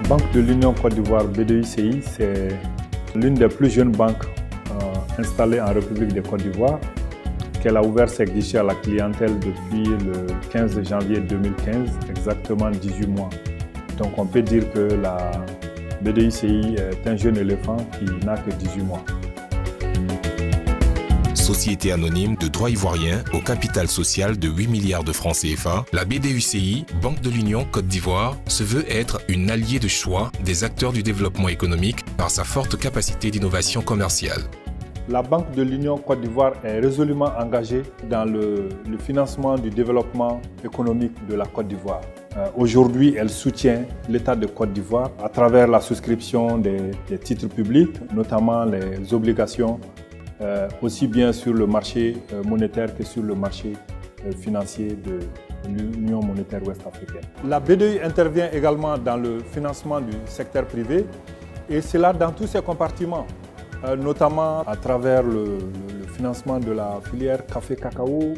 Banque de l'Union Côte d'Ivoire, BDUCI, c'est l'une des plus jeunes banques installées en République de Côte d'Ivoire, qu'elle a ouvert ses guichets à la clientèle depuis le 15 janvier 2015, exactement 18 mois. Donc on peut dire que la BDUCI est un jeune éléphant qui n'a que 18 mois. Société anonyme de droit ivoirien au capital social de 8 milliards de francs CFA, la BDUCI, Banque de l'Union Côte d'Ivoire, se veut être une alliée de choix des acteurs du développement économique par sa forte capacité d'innovation commerciale. La Banque de l'Union Côte d'Ivoire est résolument engagée dans le financement du développement économique de la Côte d'Ivoire. Aujourd'hui, elle soutient l'État de Côte d'Ivoire à travers la souscription des titres publics, notamment les obligations, aussi bien sur le marché monétaire que sur le marché financier de l'Union monétaire ouest-africaine. La BDU intervient également dans le financement du secteur privé et c'est là dans tous ses compartiments, notamment à travers le financement de la filière café-cacao,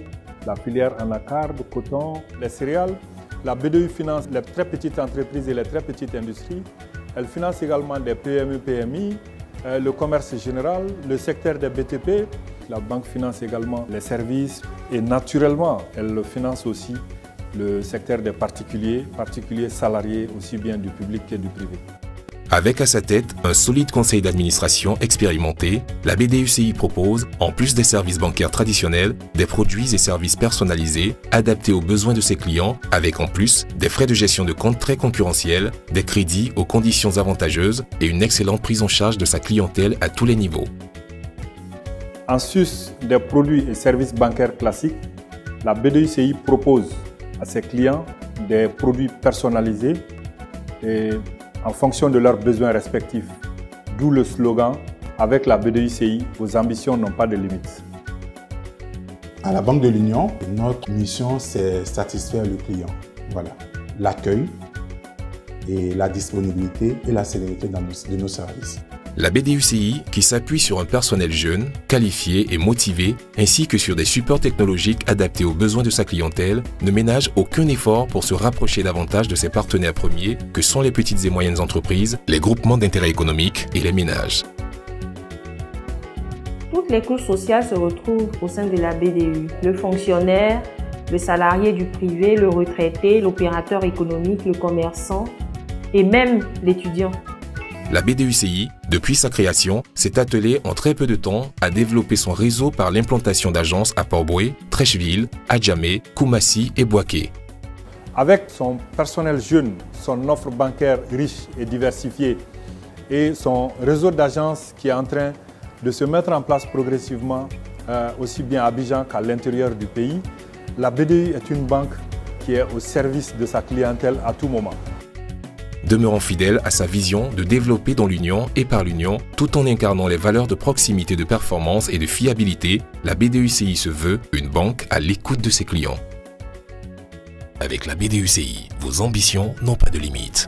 la filière anacarde, coton, les céréales. La BDU finance les très petites entreprises et les très petites industries. Elle finance également des PME-PMI, le commerce général, le secteur des BTP. La banque finance également les services et naturellement, elle finance aussi le secteur des particuliers salariés aussi bien du public que du privé. Avec à sa tête un solide conseil d'administration expérimenté, la BDUCI propose, en plus des services bancaires traditionnels, des produits et services personnalisés adaptés aux besoins de ses clients, avec en plus des frais de gestion de compte très concurrentiels, des crédits aux conditions avantageuses et une excellente prise en charge de sa clientèle à tous les niveaux. En sus des produits et services bancaires classiques, la BDUCI propose à ses clients des produits personnalisés et en fonction de leurs besoins respectifs. D'où le slogan « Avec la BDUCI, vos ambitions n'ont pas de limites ». À la Banque de l'Union, notre mission, c'est satisfaire le client. Voilà, l'accueil et la disponibilité et la célérité de nos services. La BDUCI, qui s'appuie sur un personnel jeune, qualifié et motivé, ainsi que sur des supports technologiques adaptés aux besoins de sa clientèle, ne ménage aucun effort pour se rapprocher davantage de ses partenaires premiers que sont les petites et moyennes entreprises, les groupements d'intérêt économique et les ménages. Toutes les couches sociales se retrouvent au sein de la BDU. Le fonctionnaire, le salarié du privé, le retraité, l'opérateur économique, le commerçant et même l'étudiant. La BDUCI, depuis sa création, s'est attelée en très peu de temps à développer son réseau par l'implantation d'agences à Port-Boué, Treichville, Adjamé, Koumassi et Bouaké. Avec son personnel jeune, son offre bancaire riche et diversifiée et son réseau d'agences qui est en train de se mettre en place progressivement, aussi bien à Abidjan qu'à l'intérieur du pays, la BDU est une banque qui est au service de sa clientèle à tout moment. Demeurant fidèle à sa vision de développer dans l'Union et par l'Union, tout en incarnant les valeurs de proximité, de performance et de fiabilité, la BDUCI se veut une banque à l'écoute de ses clients. Avec la BDUCI, vos ambitions n'ont pas de limite.